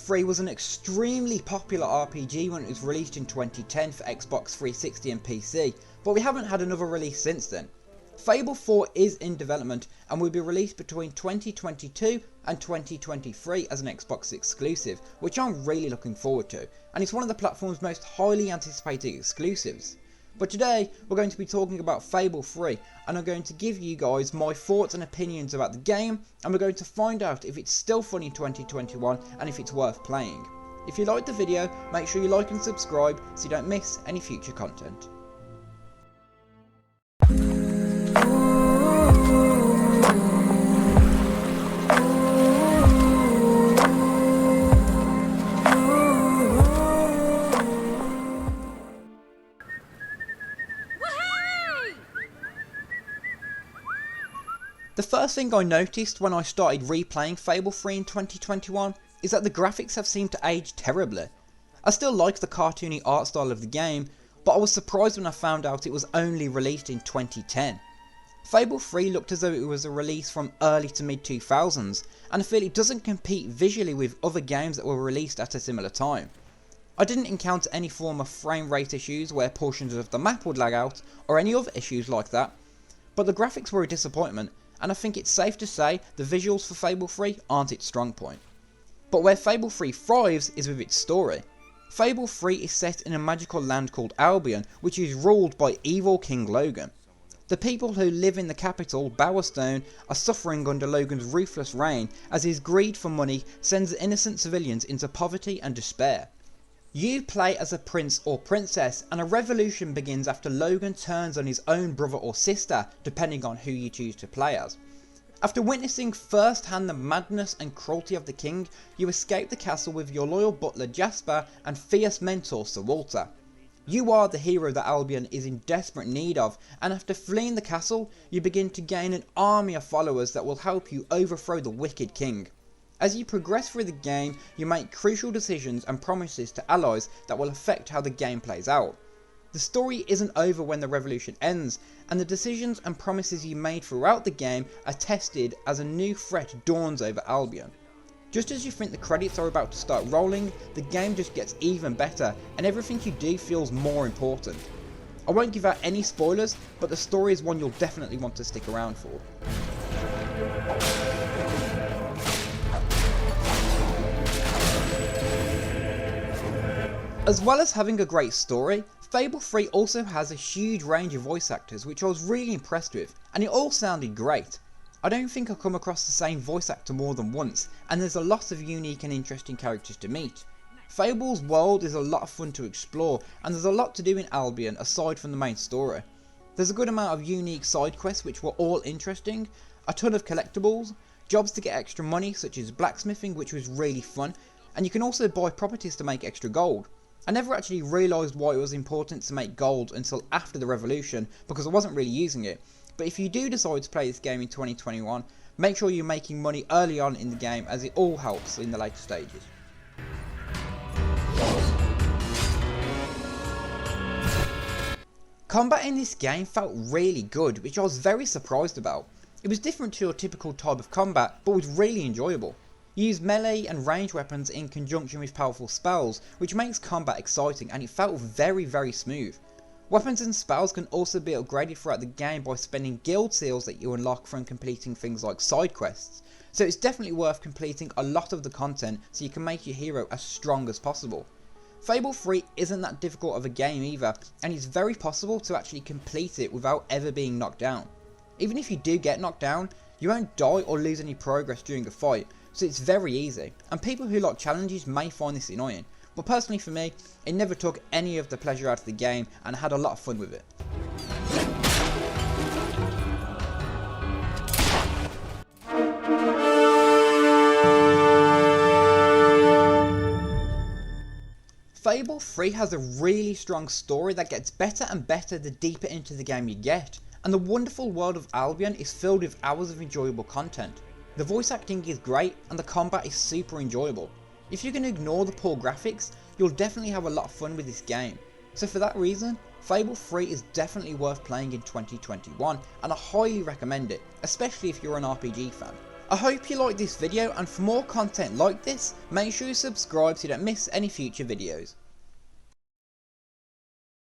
3 was an extremely popular RPG when it was released in 2010 for Xbox 360 and PC, but we haven't had another release since then. Fable 4 is in development and will be released between 2022 and 2023 as an Xbox exclusive, which I'm really looking forward to, and it's one of the platform's most highly anticipated exclusives. But today we're going to be talking about Fable 3, and I'm going to give you guys my thoughts and opinions about the game, and we're going to find out if it's still fun in 2021 and if it's worth playing. If you liked the video, make sure you like and subscribe so you don't miss any future content. The first thing I noticed when I started replaying Fable 3 in 2021 is that the graphics have seemed to age terribly. I still like the cartoony art style of the game, but I was surprised when I found out it was only released in 2010. Fable 3 looked as though it was a release from early to mid 2000s, and I feel it doesn't compete visually with other games that were released at a similar time. I didn't encounter any form of frame rate issues where portions of the map would lag out, or any other issues like that, but the graphics were a disappointment, and I think it's safe to say the visuals for Fable 3 aren't its strong point. But where Fable 3 thrives is with its story. Fable 3 is set in a magical land called Albion, which is ruled by evil King Logan. The people who live in the capital, Bowerstone, are suffering under Logan's ruthless reign as his greed for money sends innocent civilians into poverty and despair. You play as a prince or princess, and a revolution begins after Logan turns on his own brother or sister, depending on who you choose to play as. After witnessing firsthand the madness and cruelty of the king, you escape the castle with your loyal butler Jasper and fierce mentor Sir Walter. You are the hero that Albion is in desperate need of, and after fleeing the castle, you begin to gain an army of followers that will help you overthrow the wicked king. As you progress through the game, you make crucial decisions and promises to allies that will affect how the game plays out. The story isn't over when the revolution ends, and the decisions and promises you made throughout the game are tested as a new threat dawns over Albion. Just as you think the credits are about to start rolling, the game just gets even better, and everything you do feels more important. I won't give out any spoilers, but the story is one you'll definitely want to stick around for. As well as having a great story, Fable 3 also has a huge range of voice actors which I was really impressed with, and it all sounded great. I don't think I've come across the same voice actor more than once, and there's a lot of unique and interesting characters to meet. Fable's world is a lot of fun to explore, and there's a lot to do in Albion aside from the main story. There's a good amount of unique side quests which were all interesting, a ton of collectibles, jobs to get extra money such as blacksmithing which was really fun, and you can also buy properties to make extra gold. I never actually realised why it was important to make gold until after the revolution because I wasn't really using it, but if you do decide to play this game in 2021, make sure you're making money early on in the game as it all helps in the later stages. Combat in this game felt really good, which I was very surprised about. It was different to your typical type of combat, but was really enjoyable. You use melee and range weapons in conjunction with powerful spells, which makes combat exciting, and it felt very smooth. Weapons and spells can also be upgraded throughout the game by spending guild seals that you unlock from completing things like side quests, so it's definitely worth completing a lot of the content so you can make your hero as strong as possible. Fable 3 isn't that difficult of a game either, and it's very possible to actually complete it without ever being knocked down. Even if you do get knocked down, you won't die or lose any progress during a fight, so it's very easy, and people who like challenges may find this annoying, but personally for me, it never took any of the pleasure out of the game and I had a lot of fun with it. Fable 3 has a really strong story that gets better and better the deeper into the game you get, and the wonderful world of Albion is filled with hours of enjoyable content. The voice acting is great and the combat is super enjoyable. If you can ignore the poor graphics, you'll definitely have a lot of fun with this game. So for that reason, Fable 3 is definitely worth playing in 2021 and I highly recommend it, especially if you're an RPG fan. I hope you liked this video, and for more content like this, make sure you subscribe so you don't miss any future videos.